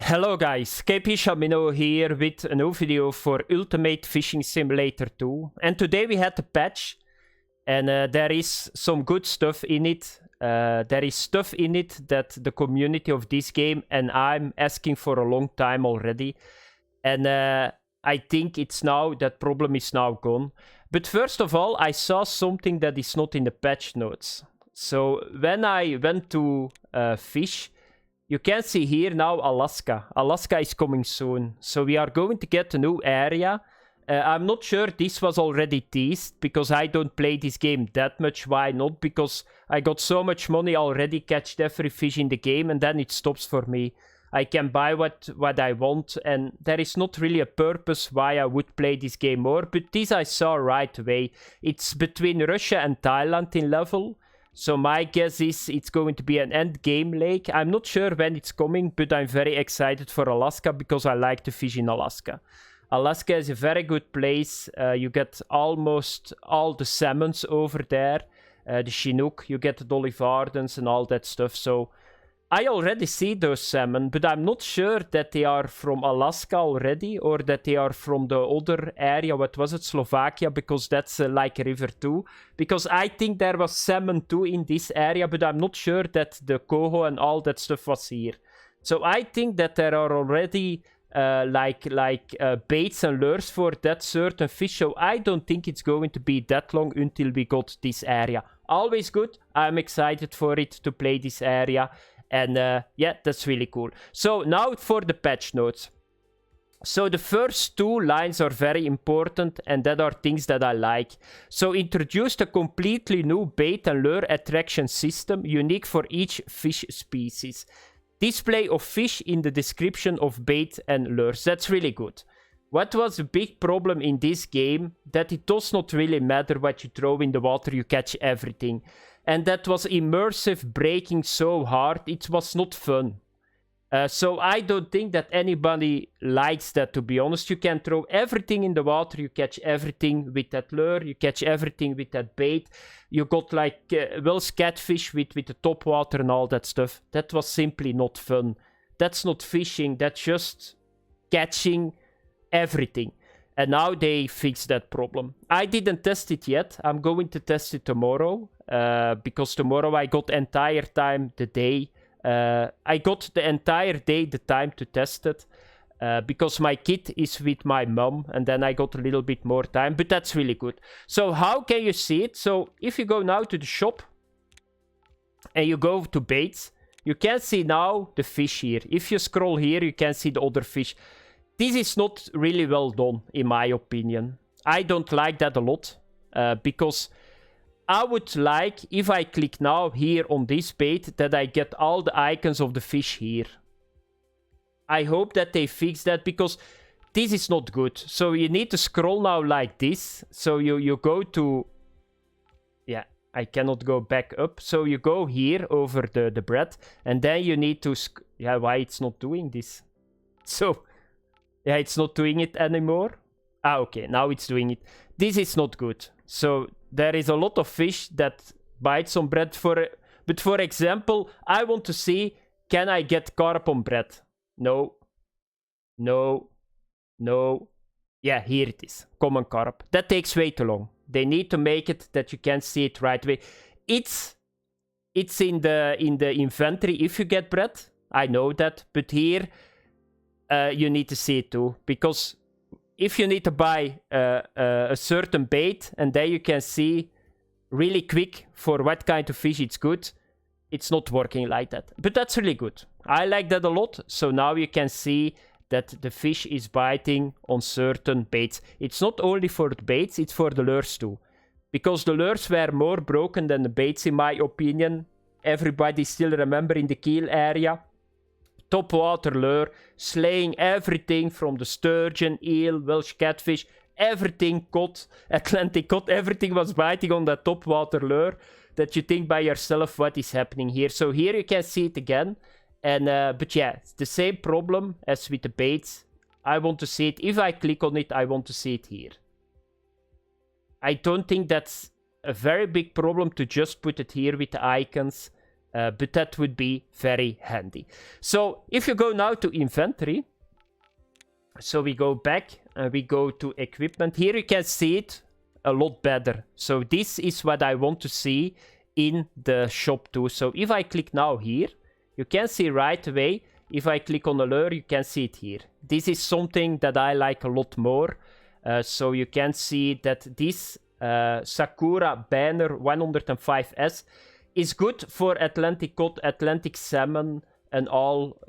Hello guys, KP Shamino here with a new video for Ultimate Fishing Simulator 2. And today we had the patch and there is some good stuff in it. There is stuff in it that the community of this game and I'm asking for a long time already. And I think it's now, that problem is now gone. But first of all, I saw something that is not in the patch notes. So when I went to fish, you can see here now Alaska. Alaska is coming soon. So we are going to get a new area. I'm not sure this was already teased because I don't play this game that much. Why not? Because I got so much money already, catched every fish in the game, and then it stops for me. I can buy what I want, and there is not really a purpose why I would play this game more. But this I saw right away. It's between Russia and Thailand in level. So my guess is it's going to be an end game lake. I'm not sure when it's coming, but I'm very excited for Alaska because I like to fish in Alaska. Alaska is a very good place. You get almost all the salmons over there. The Chinook, you get the Dolly Vardens and all that stuff. So I already see those salmon, but I'm not sure that they are from Alaska already or that they are from the other area. What was it? Slovakia, because that's like a river too. Because I think there was salmon too in this area, but I'm not sure that the coho and all that stuff was here. So I think that there are already baits and lures for that certain fish. So I don't think it's going to be that long until we got this area. Always good. I'm excited for it to play this area. And yeah, that's really cool. So now for the patch notes. So the first two lines are very important and that are things that I like. So introduced a completely new bait and lure attraction system unique for each fish species. Display of fish in the description of bait and lures. That's really good. What was a big problem in this game? That it does not really matter what you throw in the water, you catch everything. And that was immersive breaking so hard, it was not fun. So I don't think that anybody likes that, to be honest. You can throw everything in the water, you catch everything with that lure, you catch everything with that bait. You got like Welsh catfish with the top water and all that stuff. That was simply not fun. That's not fishing, that's just catching everything. And now they fixed that problem. I didn't test it yet. I'm going to test it tomorrow. Because tomorrow I got entire time the day. I got the entire day the time to test it. Because my kid is with my mom. And then I got a little bit more time. But that's really good. So how can you see it? So if you go now to the shop. And you go to baits. You can see now the fish here. If you scroll here you can see the other fish. This is not really well done, in my opinion. I don't like that a lot. Because I would like, if I click now here on this bait, that I get all the icons of the fish here. I hope that they fix that, because this is not good. So you need to scroll now like this. So you go to... Yeah, I cannot go back up. So you go here over the bread. And then you need to... Yeah, why it's not doing this? So... Yeah, it's not doing it anymore. Ah, okay, now it's doing it. This is not good. So there is a lot of fish that bite some bread for... But for example, I want to see, can I get carp on bread? No. No. No. Yeah, here it is. Common carp. That takes way too long. They need to make it that you can see it right away. It's in the inventory if you get bread. I know that. But here... you need to see it too, because if you need to buy a certain bait and then you can see really quick for what kind of fish it's good, it's not working like that. But that's really good. I like that a lot. So now you can see that the fish is biting on certain baits. It's not only for the baits, it's for the lures too. Because the lures were more broken than the baits in my opinion. Everybody still remember in the keel area. Top water lure, slaying everything from the sturgeon, eel, Welsh catfish, everything caught, Atlantic cod, everything was biting on that top water lure, that you think by yourself what is happening here. So here you can see it again, and but yeah, it's the same problem as with the baits. I want to see it, if I click on it, I want to see it here. I don't think that's a very big problem to just put it here with the icons. but that would be very handy. So if you go now to inventory, so we go back and we go to equipment. Here you can see it a lot better. So this is what I want to see in the shop too. So if I click now here, you can see right away. If I click on the lure, you can see it here. This is something that I like a lot more. So you can see that this Sakura Banner 105S is good for Atlantic cod, Atlantic salmon, and all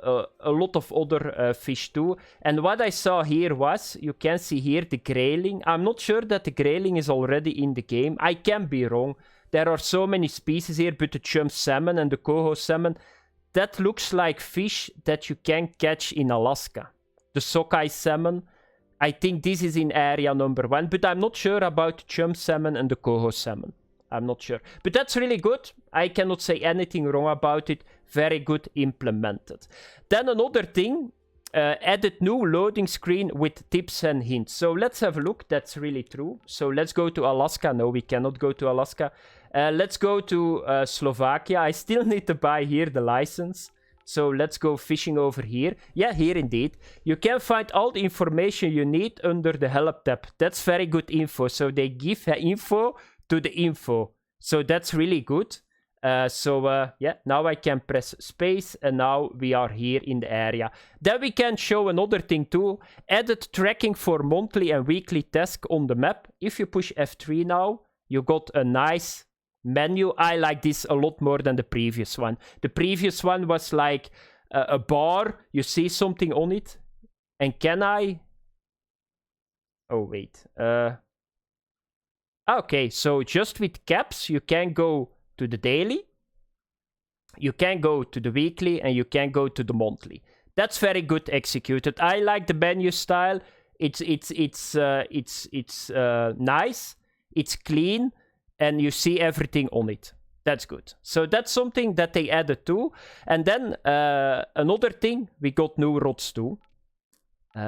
a lot of other fish too. And what I saw here was, you can see here the grayling. I'm not sure that the grayling is already in the game. I can be wrong. There are so many species here, but the chum salmon and the coho salmon, that looks like fish that you can catch in Alaska. The sockeye salmon, I think this is in area number 1, but I'm not sure about the chum salmon and the coho salmon. I'm not sure. But that's really good. I cannot say anything wrong about it. Very good implemented. Then another thing, added new loading screen with tips and hints. So let's have a look. That's really true. So let's go to Alaska. No, we cannot go to Alaska. Let's go to Slovakia. I still need to buy here the license. So let's go fishing over here. Yeah, here indeed. You can find all the information you need under the help tab. That's very good info. So they give info to the info. So that's really good. Yeah, now I can press space and now we are here in the area. Then we can show another thing too. Added tracking for monthly and weekly tasks on the map. If you push F3 now, you got a nice menu. I like this a lot more than the previous one. The previous one was like a bar. You see something on it. And can I... Oh, wait. Okay, so just with caps, you can go to the daily, you can go to the weekly, and you can go to the monthly. That's very good executed. I like the menu style. It's nice. It's clean, and you see everything on it. That's good. So that's something that they added too. And then another thing, we got new rods too.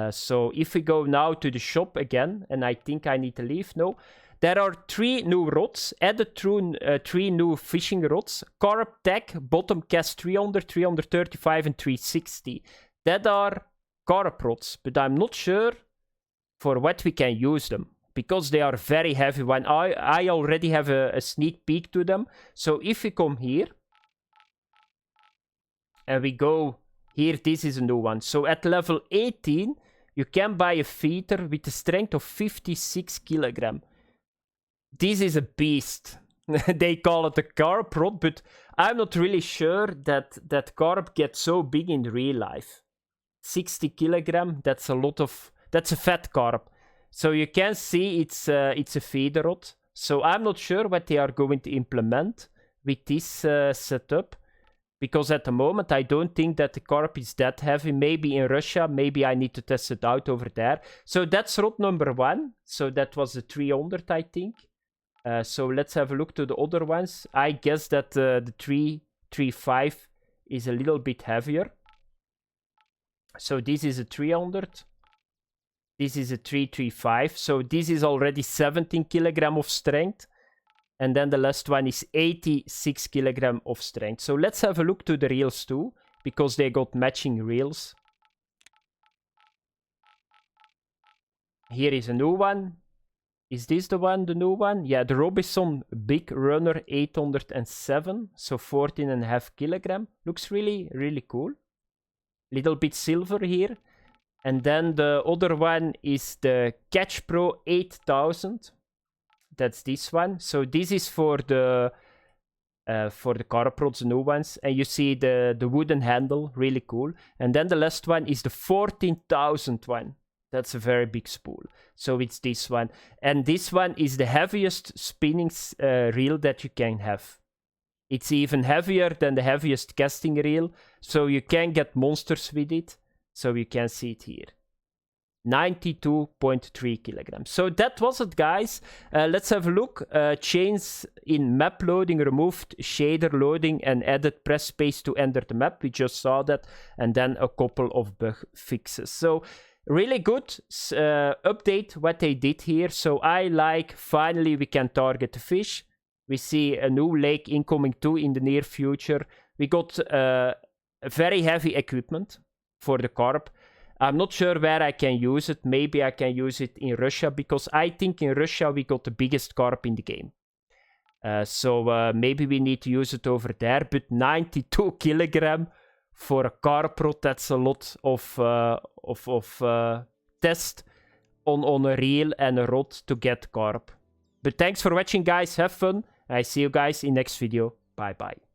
So if we go now to the shop again, and I think I need to leave. No. There are 3 new rods, added 3 new fishing rods. Carp tag, bottom cast 300, 335 and 360. That are carp rods, but I'm not sure for what we can use them. Because they are very heavy. When I already have a sneak peek to them. So if we come here, and we go here, this is a new one. So at level 18, you can buy a feeder with a strength of 56 kilogram. This is a beast. They call it a carp rod, but I'm not really sure that carp gets so big in real life. 60 kilogram, that's a lot of... That's a fat carp. So you can see it's a feeder rod. So I'm not sure what they are going to implement with this setup. Because at the moment, I don't think that the carp is that heavy. Maybe in Russia, maybe I need to test it out over there. So that's rod number 1. So that was the 300, I think. So let's have a look to the other ones. I guess that the 335 is a little bit heavier. So this is a 300. This is a 335. So this is already 17 kilogram of strength. And then the last one is 86 kilogram of strength. So let's have a look to the reels too, because they got matching reels. Here is a new one. Is this the one, the new one? Yeah, the Robinson Big Runner 807. So 14.5 kilogram. Looks really, really cool. Little bit silver here. And then the other one is the Catch Pro 8000. That's this one. So this is for the carp rods, the new ones. And you see the wooden handle, really cool. And then the last one is the 14,000 one. That's a very big spool. So it's this one. And this one is the heaviest spinning reel that you can have. It's even heavier than the heaviest casting reel. So you can get monsters with it. So you can see it here. 92.3 kilograms. So that was it, guys. Let's have a look. Change in map loading, removed shader loading and added press space to enter the map. We just saw that. And then a couple of bug fixes. So really good update what they did here. So I like, finally we can target the fish. We see a new lake incoming too in the near future. We got very heavy equipment for the carp. I'm not sure where I can use it. Maybe I can use it in Russia, because I think in Russia we got the biggest carp in the game. So maybe we need to use it over there. But 92 kilogram for a carp rod, that's a lot of test on a reel and a rod to get carp. But thanks for watching, guys. Have fun. I see you guys in next video. Bye bye.